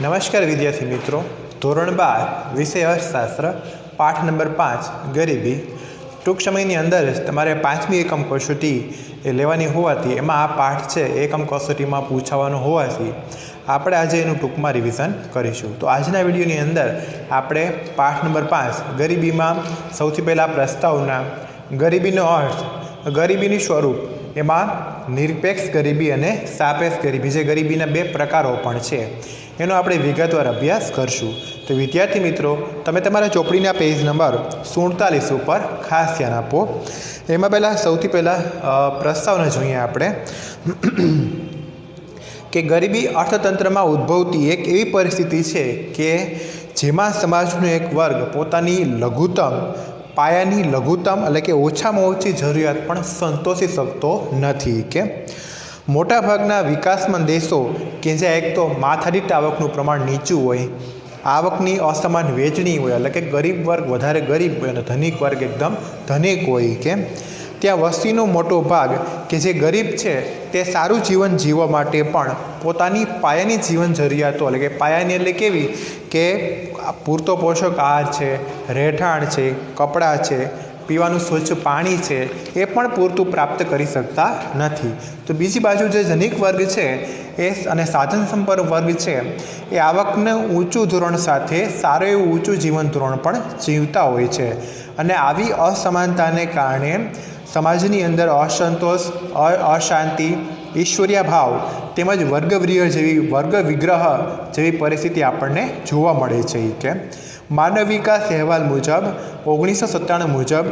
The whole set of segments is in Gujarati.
नमस्कार विद्यार्थी मित्रों, धोरण 12 विषय अर्थशास्त्र पाठ नंबर 5 गरीबी टूंक समयनी अंदर तमारे 5मी एकम कसोटी लेवानी होवाथी एमां आ पाठ छे एकम कसोटीमां पूछावानो होवाथी आपणे आजे एनुं टूंकमां रिविजन करीशुं। तो आजना विडियोनी अंदर आपणे पाठ नंबर 5 गरीबीमां सौथी पहेला प्रस्तावना, गरीबीनो अर्थ, गरीबीनुं स्वरूप, एमां निरपेक्ष गरीबी अने सापेक्ष गरीबी जे गरीबीना बे प्रकारो पण छे एनो आपणे विगतवार अभ्यास करशुं। तो विद्यार्थी मित्रों, तमे तमारा चोपड़ीना पेज नंबर 47 पर खास ध्यान आपो। एमां पहेला सौथी पहेला प्रस्तावना जोईए आपणे कि गरीबी अर्थतंत्रमां उद्भवती एक एवी परिस्थिति छे के जेमां समाजनो एक वर्ग पोतानी लघुत्तम पायानी लघुत्तम एटले के ओछामां ओછી जरूरियात पण संतोषी शकतो नथी। के मोटा भागना विकासमान देशों के ज्यां एक तो माथादीठ आवकनुं प्रमाण नीचुं होय, आवकनी असमान वेचणी होय एटले के गरीब वर्ग वधारे गरीब होय अने धनिक वर्ग एकदम धनिक होय के त्यां वस्तीनो मोटो भाग के जे गरीब छे ते सारूं जीवन जीववा माटे पण पोतानी पायानी जीवन जरूरियातो एटले के पायानी एटले केवी के पूरतो पोषक आहार छे, રહેઠાણ छे, कपड़ा छे, पीवानुं स्वच्छ पाणी छे ए पण पूरतुं प्राप्त करी शकता नथी। तो बीजी बाजु जे धनिक वर्ग छे ए अने साधन संपन्न वर्ग छे ए आवकने ऊंचुं धोरण साथे सारुं एवुं ऊंचुं जीवन धोरण पण जीवता होय छे अने आवी असमानताने कारणे समाजनी अंदर असंतोष, अशांति, ईश्वरीय भाव तेमज वर्ग विग्रह जेवी परिस्थिति आपणे जोवा मळे छे। के मानव विकास अहेवाल मुजब 1997 मुजब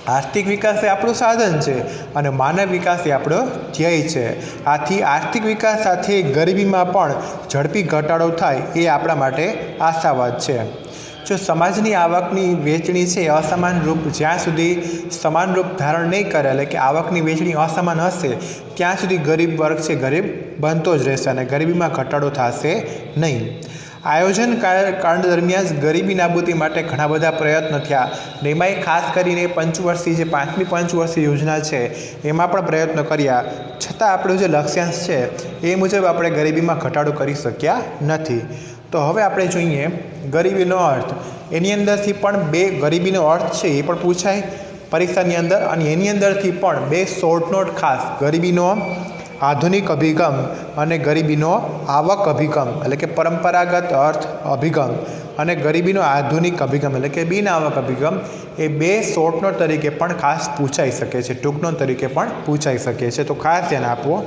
आर्थिक विकास ए आपणुं साधन छे अने मानव विकास ए आपणो ध्येय छे। आथी आर्थिक विकास साथे गरीबीमां पण झड़पी घटाडो थाय ए आपणा माटे आशावाद छे। जो समाजनी आवकनी वेचणी छे असमान रूप ज्यां सुधी समान रूप धारण नहीं करे एटले के आवकनी वेचणी असमान हशे त्यां सुधी गरीब वर्ग छे गरीब बनतो ज रहेशे अने गरीबीमां घटाडो थशे नहीं। आयोजन काल दरमियान गरीबी नाबूदी माटे घणा बधा प्रयत्न थया ने एमांय खास करीने पंचवर्षीय जे 5मी पंचवर्षीय योजना छे एमां पण प्रयत्न कर्या छतां आपणो जे लक्ष्यांश छे ए मुजब आपणे गरीबीमां घटाडो करी शक्या नथी। तो हवे आपणे जोईए गरीबीनो अर्थ। एनी अंदरथी पण बे गरीबीनो अर्थ छे ए पण पूछाय परीक्षानी अंदर अने एनी अंदरथी पण बे शॉर्ट नोट खास गरीबीनो आधुनिक अभिगम अने गरीबीनो आवक अभिगम एटले के परंपरागत अर्थ अभिगम अने गरीबीनो आधुनिक अभिगम एटले के बिन आवक अभिगम ए बे शॉर्ट नोट तरीके पण खास पूछाई शके छे, टूंक नोट तरीके पण पूछाई शके छे। तो खास ध्यान आपो।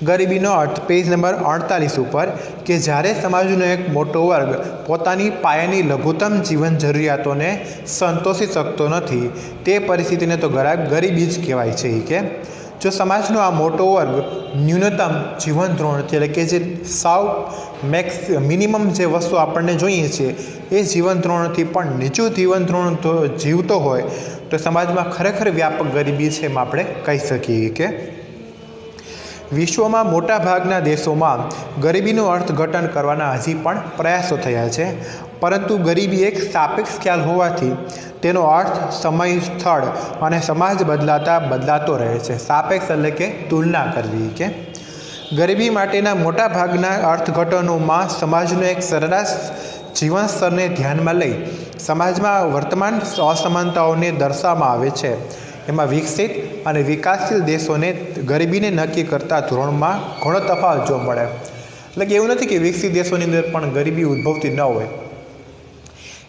गरीबीनो अर्थ पेज नंबर 48 पर कि ज्यारे समाजनो एक मोटो वर्ग पोतानी पायानी लघुत्तम जीवन जरूरियातोने संतोषी शकतो नथी ते परिस्थितिने तो गरीबी ज कहेवाय छे। के जो समाजनो आ मोटो वर्ग न्यूनतम जीवन धोरण एटले के जे साव मिनिमम जे वस्तु आपणे जोईए छे ए जीवन धोरणथी पण नीचुं जीवन धोरण जीवतो होय तो समाजमां खरेखर व्यापक गरीबी छे एम आपणे कही शकीए। के विश्वमां मोटा भागना देशोमां गरीबीनुं अर्थघटन करवाना हजी पण प्रयासों थया छे, परंतु गरीबी एक सापेक्ष ख्याल होवाथी तेनो अर्थ समय, स्थळ अने समाज बदलातो रहे छे। सापेक्ष एटले के तुलना करवी। के गरीबी माटेना मोटा भागना अर्थघटनोमां समाजनो एक सरेराश जीवन स्तरने ध्यानमां लई समाजमां वर्तमान असमानताओने दर्शाववामां आवे छे। एमां विकसित अने विकासशील देशोने गरीबीने नक्की करता धोरणमां घणो तफावत जोवा मळे। એટલે કે એવું નથી કે વિકસિત દેશોની અંદર પણ ગરીબી ઉદ્ભવતી ન હોય,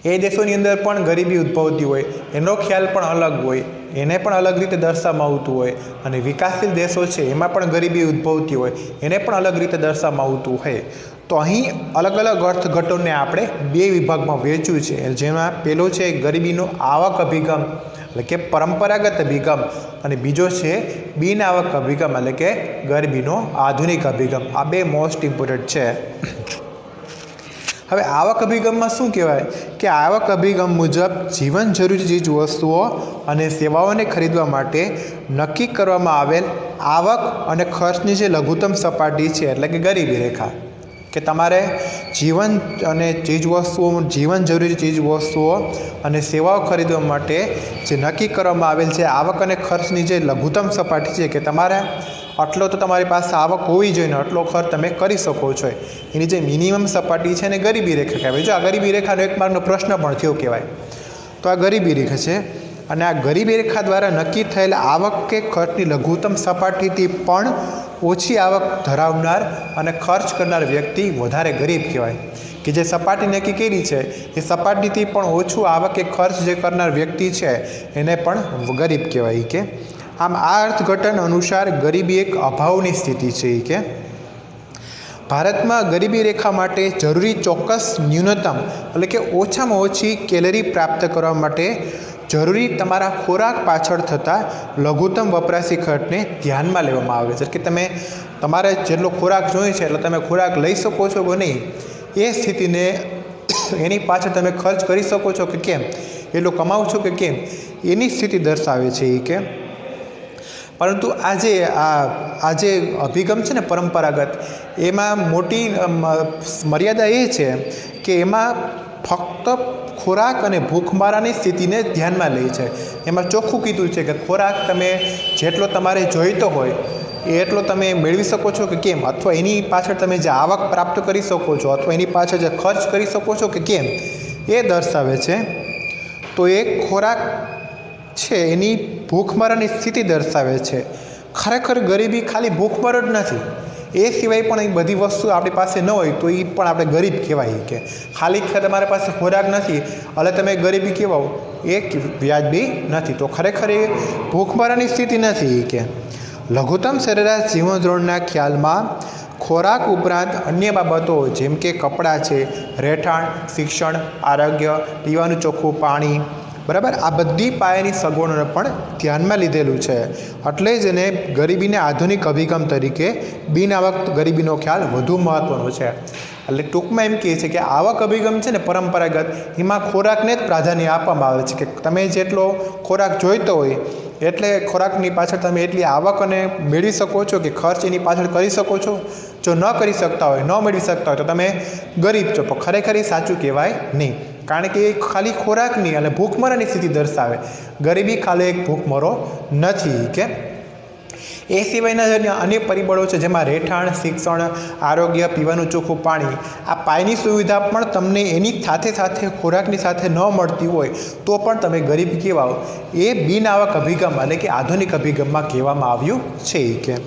એ દેશોની અંદર પણ ગરીબી ઉદ્ભવતી હોય, એનો ખ્યાલ પણ અલગ હોય, એને પણ અલગ રીતે દર્શાવવામાં આવતું હોય અને વિકાસશીલ દેશો છે એમાં પણ ગરીબી ઉદ્ભવતી હોય એને પણ અલગ રીતે દર્શાવવામાં આવતું હોય। તો અહીં અલગ અલગ અર્થઘટનને આપણે બે વિભાગમાં વહેંચ્યું છે, જેમાં પહેલો છે ગરીબીનો આવક અભિગમ એટલે કે પરંપરાગત અભિગમ અને બીજો છે બિન આવક અભિગમ એટલે કે ગરીબીનો આધુનિક અભિગમ। આ બે મોસ્ટ ઇમ્પોર્ટન્ટ છે। હવે આવક અભિગમમાં શું કહેવાય કે આવક અભિગમ મુજબ જીવન જરૂરી ચીજ વસ્તુઓ અને સેવાઓને ખરીદવા માટે નક્કી કરવામાં આવેલ આવક અને ખર્ચની જે લઘુત્તમ સપાટી છે એટલે કે ગરીબી રેખા કે તમારે જીવન અને ચીજવસ્તુઓ જીવન જરૂરી ચીજવસ્તુઓ અને સેવાઓ ખરીદવા માટે જે નક્કી કરવામાં આવેલ છે આવક અને ખર્ચની જે લઘુત્તમ સપાટી છે કે તમારે આટલો તો તમારી પાસે આવક હોવી જોઈએ ને આટલો ખર્ચ તમે કરી શકો છો. એની જે મિનિમમ સપાટી છે એને ગરીબી રેખા કહેવાય. જો આ ગરીબી રેખાનો એક માર્કનો પ્રશ્ન પણ થયો કહેવાય. તો આ ગરીબી રેખા છે અને આ ગરીબી રેખા દ્વારા નક્કી થયેલ આવક કે ખર્ચની લઘુત્તમ સપાટીથી પણ ઓછી આવક ધરાવનાર અને ખર્ચ કરનાર વ્યક્તિ વધારે ગરીબ કહેવાય. કે જે સપાટી નક્કી કરી છે એ સપાટીથી પણ ઓછું આવક કે ખર્ચ જે કરનાર વ્યક્તિ છે એને પણ ગરીબ કહેવાય. કે આમ આ અર્થઘટન અનુસાર ગરીબી એક અભાવની સ્થિતિ છે. કે ભારતમાં ગરીબી રેખા માટે જરૂરી ચોક્કસ ન્યૂનતમ એટલે કે ઓછામાં ઓછી કેલરી પ્રાપ્ત કરવા માટે જરૂરી તમારા ખોરાક પાછળ થતા લઘુત્તમ વપરાશી ખર્ચને ધ્યાનમાં લેવામાં આવે છે. કે તમે તમારે જેટલો ખોરાક જોઈએ છે એટલે તમે ખોરાક લઈ શકો છો કે નહીં, એ સ્થિતિને એની પાછળ તમે ખર્ચ કરી શકો છો કે કેમ, એટલું કમાવો છો કે કેમ, એની સ્થિતિ દર્શાવે છે. કે પરંતુ આ જે અભિગમ છે ને પરંપરાગત, એમાં મોટી મર્યાદા એ છે કે એમાં ફક્ત ખોરાક અને ભૂખમારાની સ્થિતિને ધ્યાનમાં લે છે. એમાં ચોખ્ખું કીધું છે કે ખોરાક તમે જેટલો તમારે જોઈતો હોય એટલો તમે મેળવી શકો છો કે કેમ, અથવા એની પાછળ તમે જે આવક પ્રાપ્ત કરી શકો છો અથવા એની પાછળ જે ખર્ચ કરી શકો છો કે કેમ, એ દર્શાવે છે. તો એ ખોરાક છે એની ભૂખમરાની સ્થિતિ દર્શાવે છે. ખરેખર ગરીબી ખાલી ભૂખમર જ નથી, એ સિવાય પણ એ બધી વસ્તુ આપણી પાસે ન હોય તો એ પણ આપણે ગરીબ કહેવાય. કે ખાલી તમારી પાસે ખોરાક નથી એટલે તમે ગરીબી કહેવાઓ, એ વ્યાજબી નથી. તો ખરેખર એ ભૂખમરાની સ્થિતિ નથી. કે લઘુત્તમ સરેરાશ જીવન ધોરણના ખ્યાલમાં ખોરાક ઉપરાંત અન્ય બાબતો જેમ કે કપડાં છે, રહેઠાણ, શિક્ષણ, આરોગ્ય, પીવાનું ચોખ્ખું પાણી, બરાબર, આ બધી પાયાની સગવડોને પણ ધ્યાનમાં લીધેલું છે. એટલે જ એને ગરીબીને આધુનિક અભિગમ તરીકે બિન આવક ગરીબીનો ખ્યાલ વધુ મહત્ત્વનો છે. એટલે ટૂંકમાં એમ કહે છે કે આવક અભિગમ છે ને પરંપરાગત, એમાં ખોરાકને જ પ્રાધાન્ય આપવામાં આવે છે. કે તમે જેટલો ખોરાક જોઈતો હોય એટલે ખોરાકની પાછળ તમે એટલી આવક અને મેળવી શકો છો કે ખર્ચ એની પાછળ કરી શકો છો. જો ન કરી શકતા હોય, ન મેળવી શકતા હોય તો તમે ગરીબ છો. પણ ખરેખર એ સાચું કહેવાય નહીં, કારણ કે એ ખાલી ખોરાકની અને ભૂખમરાની સ્થિતિ દર્શાવે. ગરીબી ખાલી એક ભૂખમરો નથી. કે એ સિવાયના અનેક પરિબળો છે જેમાં રહેઠાણ, શિક્ષણ, આરોગ્ય, પીવાનું ચોખ્ખું પાણી, આ પાયાની સુવિધા પણ તમને એની સાથે સાથે ખોરાકની સાથે ન મળતી હોય તો પણ તમે ગરીબ કહેવાઓ. એ બિન આવક અભિગમ એટલે કે આધુનિક અભિગમમાં કહેવામાં આવ્યું છે. કે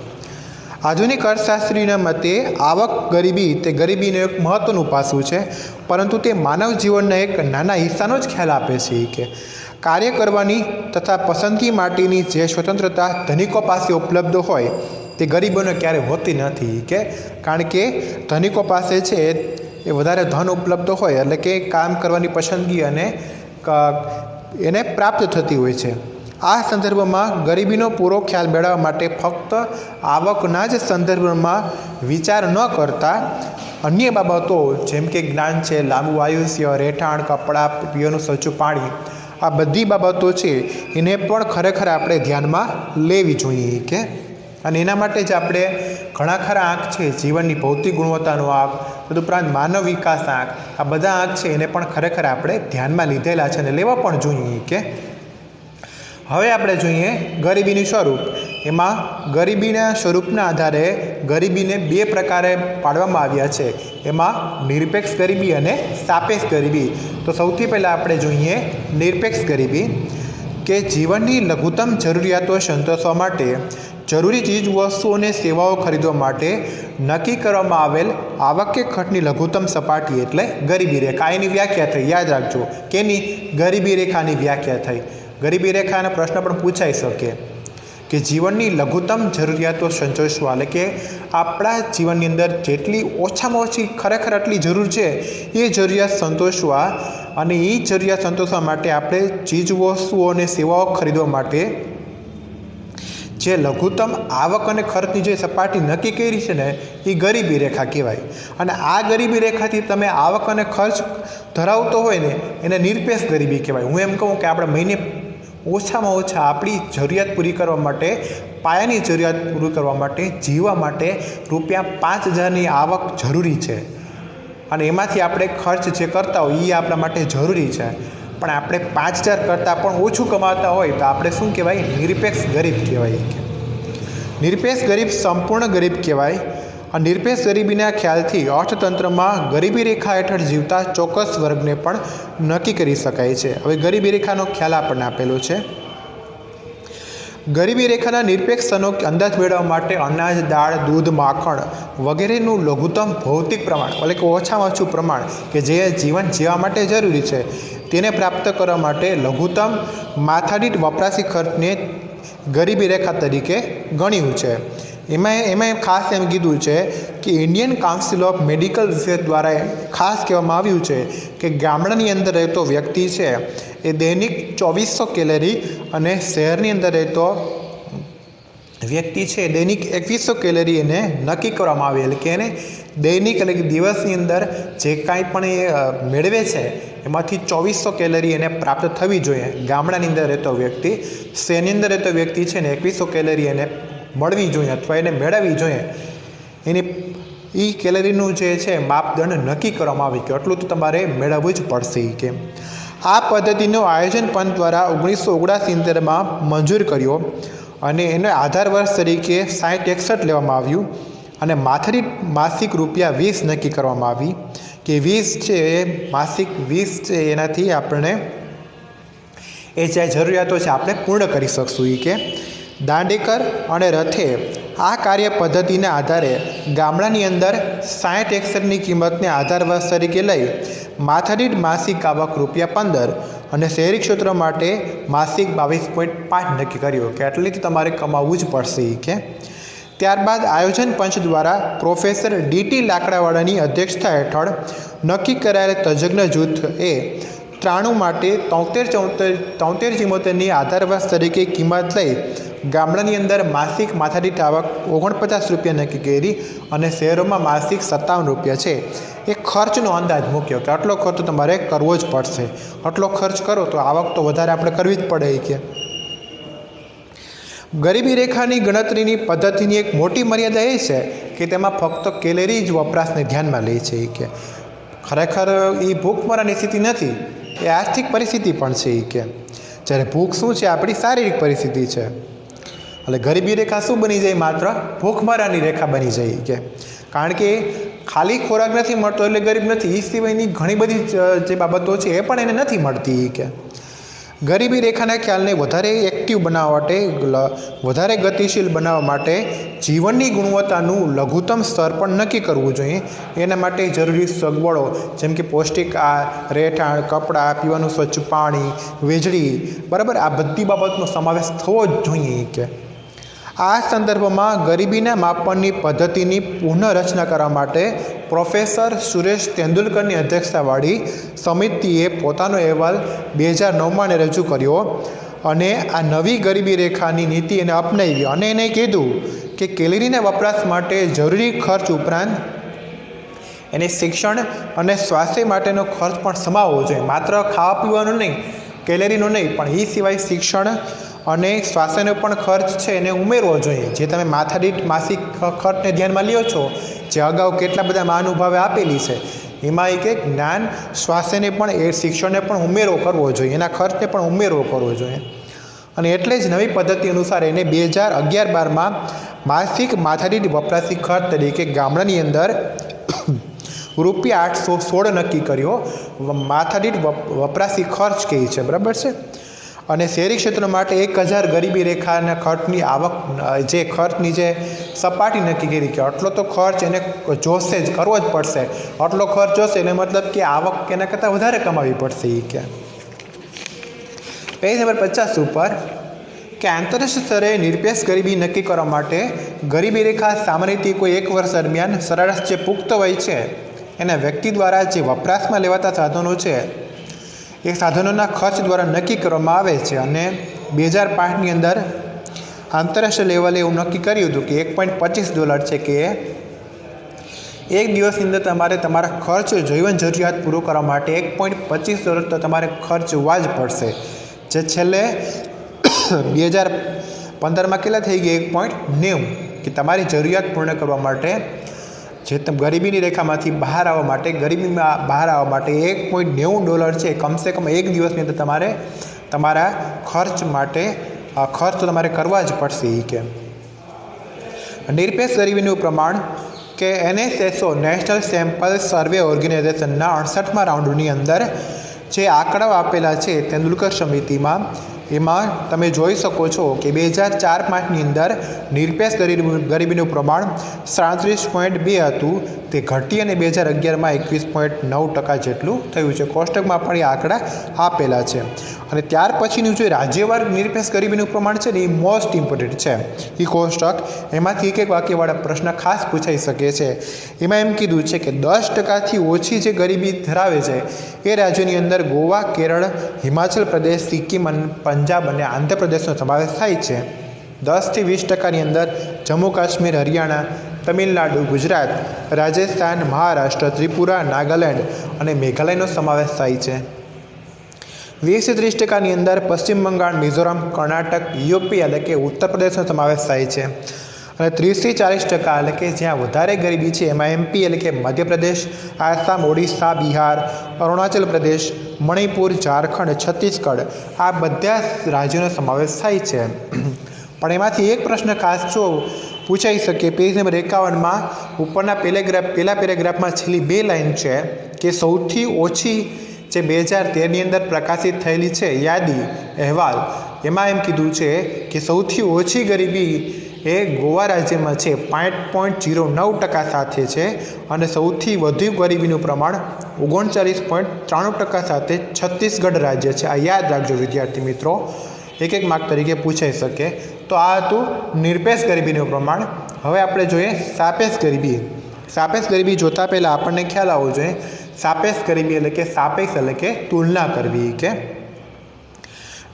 આધુનિક અર્થશાસ્ત્રીના મતે આવક ગરીબી તે ગરીબીનું એક મહત્ત્વનું પાસું છે, પરંતુ તે માનવ જીવનના એક નાના હિસ્સાનો જ ખ્યાલ આપે છે. કે કાર્ય કરવાની તથા પસંદગી માટેની જે સ્વતંત્રતા ધનિકો પાસે ઉપલબ્ધ હોય તે ગરીબોને ક્યારેય હોતી નથી. કે કારણ કે ધનિકો પાસે છે એ વધારે ધન ઉપલબ્ધ હોય એટલે કે કામ કરવાની પસંદગી અને એને પ્રાપ્ત થતી હોય છે. આ સંદર્ભમાં ગરીબીનો પૂરો ખ્યાલ મેળવવા માટે ફક્ત આવકના જ સંદર્ભમાં વિચાર ન કરતા અન્ય બાબતો જેમ કે જ્ઞાન છે, લાંબુ આયુષ્ય, રહેઠાણ, કપડાં, પીવાનું સ્વચ્છ પાણી, આ બધી બાબતો છે એને પણ ખરેખર આપણે ધ્યાનમાં લેવી જોઈએ. કે અને એના માટે જ આપણે ઘણા ખરા આંક છે, જીવનની ભૌતિક ગુણવત્તાનો આંક, તદુપરાંત માનવ વિકાસ આંક, આ બધા આંક છે એને પણ ખરેખર આપણે ધ્યાનમાં લીધેલા છે અને લેવા પણ જોઈએ. કે હવે આપણે જોઈએ ગરીબીનું સ્વરૂપ. એમાં ગરીબીના સ્વરૂપના આધારે ગરીબીને બે પ્રકારે પાડવામાં આવ્યા છે. એમાં નિરપેક્ષ ગરીબી અને સાપેક્ષ ગરીબી. તો સૌથી પહેલાં આપણે જોઈએ નિરપેક્ષ ગરીબી, કે જીવનની લઘુત્તમ જરૂરિયાતો સંતોષવા માટે જરૂરી ચીજ વસ્તુઓ અને સેવાઓ ખરીદવા માટે નક્કી કરવામાં આવેલ આવક કે ખર્ચની લઘુત્તમ સપાટી એટલે ગરીબી રેખા. એની વ્યાખ્યા થઈ, યાદ રાખજો. કેની? ગરીબી રેખાની વ્યાખ્યા થઈ. ગરીબી રેખાનો પ્રશ્ન પણ પૂછાઈ શકે કે જીવનની લઘુત્તમ જરૂરિયાતો સંતોષવા એટલે કે આપણા જીવનની અંદર જેટલી ઓછામાં ઓછી ખરેખર આટલી જરૂર છે એ જરૂરિયાત સંતોષવા, અને એ જરૂરિયાત સંતોષવા માટે આપણે ચીજ વસ્તુઓ અને સેવાઓ ખરીદવા માટે જે લઘુત્તમ આવક અને ખર્ચની જે સપાટી નક્કી કરી છે ને એ ગરીબી રેખા કહેવાય. અને આ ગરીબી રેખાથી તમે આવક અને ખર્ચ ધરાવતો હોય ને એને નિરપેક્ષ ગરીબી કહેવાય. હું એમ કહું કે આપણે મહિને ઓછામાં ઓછા આપણી જરૂરિયાત પૂરી કરવા માટે, પાયાની જરૂરિયાત પૂરી કરવા માટે, જીવવા માટે ₹5000ની આવક જરૂરી છે, અને એમાંથી આપણે ખર્ચ જે કરતા હોય એ આપણા માટે જરૂરી છે. પણ આપણે 5000 કરતાં પણ ઓછું કમાતા હોય તો આપણે શું કહેવાય? નિરપેક્ષ ગરીબ કહેવાય. નિરપેક્ષ ગરીબ સંપૂર્ણ ગરીબ કહેવાય। આ નિરપેક્ષ ગરીબીના ખ્યાલથી અર્થતંત્રમાં ગરીબી રેખા હેઠળ જીવતા ચોક્કસ વર્ગને પણ નક્કી કરી શકાય છે। હવે ગરીબી રેખાનો ખ્યાલ આપણને આપેલો છે। ગરીબી રેખાના નિરપેક્ષનો અંદાજ મેળવવા માટે અનાજ, દાળ, દૂધ, માખણ વગેરેનું લઘુત્તમ ભૌતિક પ્રમાણ એટલે કે ઓછામાં ઓછું પ્રમાણ કે જે જીવન જીવવા માટે જરૂરી છે તેને પ્રાપ્ત કરવા માટે લઘુત્તમ માથાદીઠ વપરાશી ખર્ચને ગરીબી રેખા તરીકે ગણ્યું છે। એમાં ખાસ એમ કીધું છે કે Indian council of medical research દ્વારા ખાસ કહેવામાં આવ્યું છે કે ગામડાની અંદર રહેતો વ્યક્તિ છે એ દૈનિક 2400 કેલરી અને શહેરની અંદર રહેતો વ્યક્તિ છે દૈનિક 2100 કેલરી એને નક્કી કરવામાં આવે એટલે કે એને દૈનિક એટલે કે દિવસની અંદર જે કાંઈ પણ એ મેળવે છે એમાંથી 2400 કેલરી એને પ્રાપ્ત થવી જોઈએ ગામડાની અંદર રહેતો વ્યક્તિ। શહેરની અંદર રહેતો વ્યક્તિ છે ને 2100 કેલરી એને મળવી જોઈએ અથવા એને મેળવવી જોઈએ। એની એ કેલરીનું જે છે માપદંડ નક્કી કરવામાં આવે કે આટલું તો તમારે મેળવવું જ પડશે કે આ પદ્ધતિનું આયોજન પંચ દ્વારા 1979માં મંજૂર કર્યો અને એનો આધાર વર્ષ તરીકે 60-61 લેવામાં આવ્યું અને માથાદીઠ માસિક ₹20 નક્કી કરવામાં આવી કે 20 છે એ માસિક 20 છે એનાથી આપણે એ જે જરૂરિયાતો છે આપણે પૂર્ણ કરી શકશું એ કે દાંડેકર અને રથે આ કાર્ય પદ્ધતિના આધારે ગામડાની અંદર 60-61ની કિંમતને આધાર વર્ષ તરીકે લઈ માથાદીઠ માસિક આવક ₹15 અને શહેરી ક્ષેત્રો માટે માસિક 22.5 નક્કી કર્યો કે આટલીથી તમારે કમાવવું જ પડશે કે ત્યારબાદ આયોજન પંચ દ્વારા પ્રોફેસર ડી.ટી. લાકડાવાળાની અધ્યક્ષતા હેઠળ નક્કી કરાયેલ તજજ્ઞ જૂથ એ 93 માટે 73-74ની આધાર વર્ષ તરીકે કિંમત લઈ ગામડાની અંદર માસિક માથાદીઠ આવક ₹49 નક્કી કરી અને શહેરોમાં માસિક ₹57 છે એ ખર્ચનો અંદાજ મૂક્યો કે આટલો ખર્ચ તમારે કરવો જ પડશે। આટલો ખર્ચ કરો તો આવક તો વધારે આપણે કરવી જ પડે કે ગરીબી રેખાની ગણતરીની પદ્ધતિની એક મોટી મર્યાદા એ છે કે તેમાં ફક્ત કેલરી જ વપરાશને ધ્યાનમાં લે છે કે ખરેખર એ ભૂખમરાની સ્થિતિ નથી એ આર્થિક પરિસ્થિતિ પણ છે કે જ્યારે ભૂખ શું છે આપણી શારીરિક પરિસ્થિતિ છે એટલે ગરીબી રેખા શું બની જાય માત્ર ભૂખમરાની રેખા બની જાય કે કારણ કે ખાલી ખોરાક નથી મળતો એટલે ગરીબ નથી એ સિવાયની ઘણી બધી જે બાબતો છે એ પણ એને નથી મળતી કે ગરીબી રેખાના ખ્યાલને વધારે એક્ટિવ બનાવવા માટે વધારે ગતિશીલ બનાવવા માટે જીવનની ગુણવત્તાનું લઘુત્તમ સ્તર પણ નક્કી કરવું જોઈએ। એના માટે જરૂરી સગવડો જેમ કે પૌષ્ટિક રહેઠાણ, કપડાં, પીવાનું સ્વચ્છ પાણી, વીજળી બરાબર આ બધી બાબતનો સમાવેશ થવો જ જોઈએ કે આ સંદર્ભમાં ગરીબીના માપનની પદ્ધતિની પુનઃરચના કરવા માટે પ્રોફેસર સુરેશ તેંડુલકરની અધ્યક્ષતાવાળી સમિતિએ પોતાનો અહેવાલ 2009માં રજૂ કર્યો અને આ નવી ગરીબી રેખાની નીતિ એને અપનાવી અને એને કીધું કે કેલરીના વપરાશ માટે જરૂરી ખર્ચ ઉપરાંત એને શિક્ષણ અને સ્વાસ્થ્ય માટેનો ખર્ચ પણ સમાવવો જોઈએ। માત્ર ખાવા પીવાનો નહીં, કેલરીનો નહીં, પણ એ સિવાય શિક્ષણ અને સ્વાસ્થ્યનો પણ ખર્ચ છે એને ઉમેરવો જોઈએ। જે તમે માથાદીઠ માસિક ખર્ચને ધ્યાનમાં લ્યો છો જે અગાઉ કેટલા બધા મહાનુભાવે આપેલી છે એમાં એક જ્ઞાન, સ્વાસ્થ્યને પણ એ શિક્ષણને પણ ઉમેરો કરવો જોઈએ, એના ખર્ચને પણ ઉમેરો કરવો જોઈએ અને એટલે જ નવી પદ્ધતિ અનુસાર એને 2011-12માં માસિક માથાદીઠ વપરાશી ખર્ચ તરીકે ગામડાની અંદર ₹816 નક્કી કર્યો માથાદીઠ વપરાશી ખર્ચ કહે છે બરાબર છે અને શહેરી ક્ષેત્રો માટે 1000 ગરીબી રેખાના ખર્ચની આવક જે ખર્ચની જે સપાટી નક્કી કરી કે આટલો તો ખર્ચ એને જોશે જ કરવો જ પડશે આટલો ખર્ચ જોશે એટલે મતલબ કે આવક એના કરતાં વધારે કમાવી પડશે એ કે પેજ નંબર 50 ઉપર કે આંતરરાષ્ટ્રીય સ્તરે નિરપેક્ષ ગરીબી નક્કી કરવા માટે ગરીબી રેખા સામાન્ય રીતે કોઈ એક વર્ષ દરમિયાન સરેરાશ જે પુખ્ત વય છે એના વ્યક્તિ દ્વારા જે વપરાશમાં લેવાતા સાધનો છે એ સાધનોના ખર્ચ દ્વારા નક્કી કરવામાં આવે છે અને 2005ની અંદર આંતરરાષ્ટ્રીય લેવલે એવું નક્કી કર્યું હતું કે $1.25 છે કે એક દિવસની અંદર તમારે તમારા ખર્ચ જીવન જરૂરિયાત પૂરો કરવા માટે $1.25 તો તમારે ખર્ચવા જ પડશે જે છેલ્લે 2015માં કેટલા થઈ ગયા 1.90 કે તમારી જરૂરિયાત પૂર્ણ કરવા માટે જે તમે ગરીબીની રેખામાંથી બહાર આવવા માટે ગરીબીમાં બહાર આવવા માટે $1.90 છે કમસે કમ એક દિવસની અંદર તમારે તમારા ખર્ચ માટે ખર્ચ તમારે કરવા જ પડશે એ કે નિરપેક્ષ ગરીબીનું પ્રમાણ કે NSSO નેશનલ સેમ્પલ સર્વે ઓર્ગેનાઇઝેશનના 68મા રાઉન્ડની અંદર જે આંકડાઓ આપેલા છે તેંડુલકર સમિતિમાં, એમાં તમે જોઈ શકો છો કે 2004-5ની અંદર નિરપેક્ષ ગરીબીનું પ્રમાણ 37.2 હતું, તે ઘટી અને 2011માં 21.9% જેટલું થયું છે. કોષ્ટકમાં પણ એ આંકડા આપેલા છે. અને ત્યાર પછીનું જે રાજ્યવાર નિરપેક્ષ ગરીબીનું પ્રમાણ છે ને એ મોસ્ટ ઇમ્પોર્ટન્ટ છે. એ કોષ્ટક એમાંથી એક વાક્યવાળા પ્રશ્ન ખાસ પૂછાઈ શકે છે. એમાં એમ કીધું છે કે 10%થી ઓછી જે ગરીબી ધરાવે છે એ રાજ્યોની અંદર ગોવા, કેરળ, હિમાચલ પ્રદેશ, સિક્કિમ, પંજાબ અને આંધ્રપ્રદેશનો સમાવેશ થાય છે. 10થી 20%ની અંદર જમ્મુ કાશ્મીર, હરિયાણા, તમિલનાડુ, ગુજરાત, રાજસ્થાન, મહારાષ્ટ્ર, ત્રિપુરા, નાગાલેન્ડ અને મેઘાલયનો સમાવેશ થાય છે. 20-30%ની અંદર પશ્ચિમ બંગાળ, મિઝોરમ, કર્ણાટક, યુપી એટલે કે ઉત્તર પ્રદેશનો સમાવેશ થાય છે. અને 30-40% એટલે કે જ્યાં વધારે ગરીબી છે એમાં MP એટલે કે મધ્યપ્રદેશ, આસામ, ઓડિશા, બિહાર, અરુણાચલ પ્રદેશ, મણિપુર, ઝારખંડ, છત્તીસગઢ આ બધા રાજ્યોનો સમાવેશ થાય છે. પણ એમાંથી એક પ્રશ્ન ખાસ જો પૂછાઈ શકે, પેજ નંબર 51માં ઉપરના પહેલા પેરેગ્રાફમાં છેલ્લી 2 લાઈન છે કે સૌથી ઓછી જે 2013ની અંદર પ્રકાશિત થયેલી છે યાદી અહેવાલ, એમાં એમ કીધું છે કે સૌથી ઓછી ગરીબી એ ગોવા રાજ્યમાં છે 5.09% સાથે છે અને સૌથી વધુ ગરીબીનું પ્રમાણ 39.93% સાથે છત્તીસગઢ રાજ્ય છે. આ યાદ રાખજો વિદ્યાર્થી મિત્રો, એક માર્ક તરીકે પૂછાઈ શકે. તો આ હતું નિરપેક્ષ ગરીબીનું પ્રમાણ. હવે આપણે જોઈએ સાપેક્ષ ગરીબી. સાપેક્ષ ગરીબી જોતાં પહેલાં આપણને ખ્યાલ આવવો જોઈએ સાપેક્ષ ગરીબી એટલે કે સાપેક્ષ એટલે કે તુલના કરવી. કે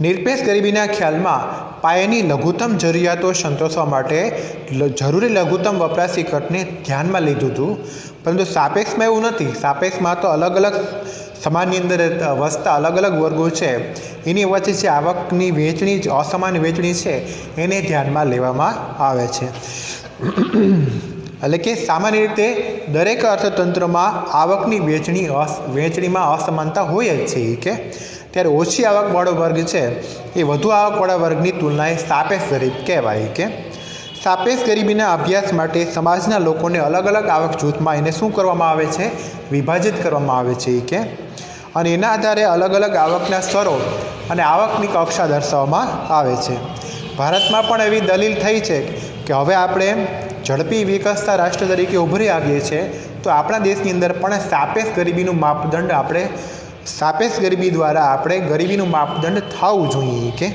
નિરપેક્ષ ગરીબીના ખ્યાલમાં પાયાની લઘુત્તમ જરૂરિયાતો સંતોષવા માટે જરૂરી લઘુત્તમ વપરાશી ખર્ચને ધ્યાનમાં લીધું હતું. પરંતુ સાપેક્ષમાં એવું નથી. સાપેક્ષમાં તો અલગ અલગ સમાજની અંદર વસતા અલગ અલગ વર્ગો છે એની વચ્ચે જે આવકની વહેંચણી, અસમાન વહેંચણી છે એને ધ્યાનમાં લેવામાં આવે છે. એટલે કે સામાન્ય રીતે દરેક અર્થતંત્રમાં આવકની વહેંચણીમાં અસમાનતા હોય જ છે. કે ત્યારે ઓછી આવકવાળો વર્ગ છે એ વધુ આવકવાળા વર્ગની તુલનાએ સાપેક્ષ ગરીબ કહેવાય. કે સાપેક્ષ ગરીબીના અભ્યાસ માટે સમાજના લોકોને અલગ અલગ આવક જૂથમાં એને શું કરવામાં આવે છે? વિભાજિત કરવામાં આવે છે. કે અને એના આધારે અલગ અલગ આવકના સ્તરો અને આવકની કક્ષા દર્શાવવામાં આવે છે. ભારતમાં પણ એવી દલીલ થઈ છે કે હવે આપણે ઝડપી વિકસતા રાષ્ટ્ર તરીકે ઉભરી આવીએ છીએ, તો આપણા દેશની અંદર પણ સાપેક્ષ ગરીબીનું માપદંડ સાપેક્ષ ગરીબી દ્વારા આપણે ગરીબીનું માપદંડ થવું જોઈએ. કે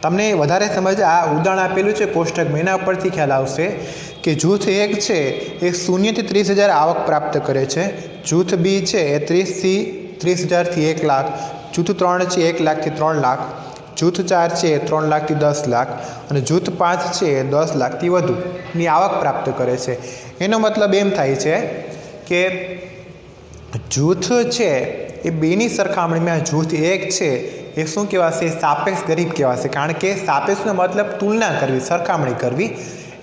તમને વધારે સમજ આ ઉદાહરણ આપેલું છે કોષ્ટકમાં, એના પરથી ખ્યાલ આવશે કે જૂથ 1 છે એ 0 થી 30,000 આવક પ્રાપ્ત કરે છે. જૂથ 2 છે એ 30,000 થી 1 લાખ. જૂથ 3 છે 1 લાખથી 3 લાખ. જૂથ 4 છે 3 લાખથી 10 લાખ અને જૂથ 5 છે 10 લાખથી વધુની આવક પ્રાપ્ત કરે છે. એનો મતલબ એમ થાય છે કે જૂથ છે એ બેની સરખામણીમાં જૂથ 1 છે એ શું કહેવાશે? સાપેક્ષ ગરીબ કહેવાશે. કારણ કે સાપેક્ષનો મતલબ તુલના કરવી, સરખામણી કરવી,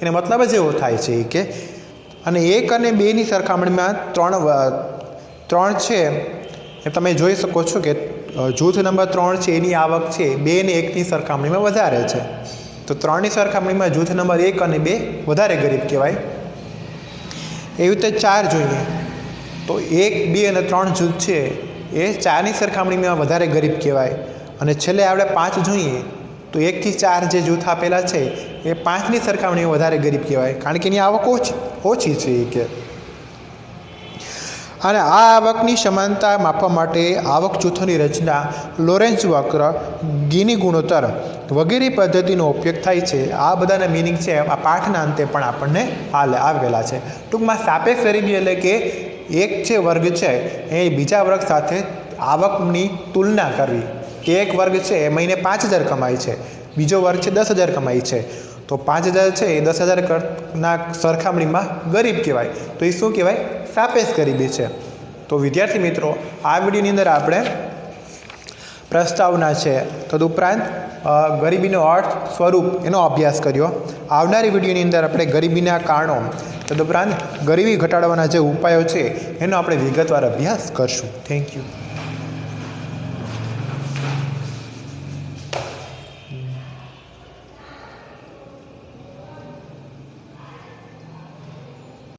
એનો મતલબ જ એવો થાય છે. કે અને 1 અને 2ની સરખામણીમાં 3 છે એ તમે જોઈ શકો છો કે જૂથ નંબર 3 છે એની આવક છે 2 અને 1ની સરખામણીમાં વધારે છે. તો 3ની સરખામણીમાં જૂથ નંબર 1 અને 2 વધારે ગરીબ કહેવાય. એવી રીતે 4 જોઈએ તો 1, 2 અને 3 જૂથ છે એ 4ની સરખામણીમાં વધારે ગરીબ કહેવાય. અને છેલ્લે આપણે 5 જોઈએ તો 1 થી 4 જે જૂથ આપેલા છે એ 5ની સરખામણીમાં વધારે ગરીબ કહેવાય, કારણ કે એની આવક ઓછી છે. કે અને આ આવકની સમાનતા માપવા માટે આવક જૂથોની રચના, લોરેન્ઝ વક્ર, ગીની ગુણોત્તર વગેરે પદ્ધતિનો ઉપયોગ થાય છે. આ બધાના મિનિંગ છે આ પાઠના અંતે પણ આપણને આવેલા છે. ટૂંકમાં સાપેક્ષ ગરીબી એટલે કે એક જે વર્ગ છે એ બીજા વર્ગ સાથે આવકની તુલના કરવી. એક વર્ગ છે એ મહિને 5,000 કમાય છે, બીજો વર્ગ છે 10,000 કમાય છે, તો 5,000 છે એ 10,000ના સરખામણીમાં ગરીબ કહેવાય. તો એ શું કહેવાય? સાપેક્ષ ગરીબી છે. તો વિદ્યાર્થી મિત્રો, આ વિડીયોની અંદર આપણે પ્રસ્તાવના છે, તદુપરાંત ગરીબીનો અર્થ, સ્વરૂપ એનો અભ્યાસ કર્યો. આવનારી વિડીયોની અંદર આપણે ગરીબીના કારણો, તદુપરાંત ગરીબી ઘટાડવાના જે ઉપાયો છે એનો આપણે વિગતવાર અભ્યાસ કરશું. Thank you.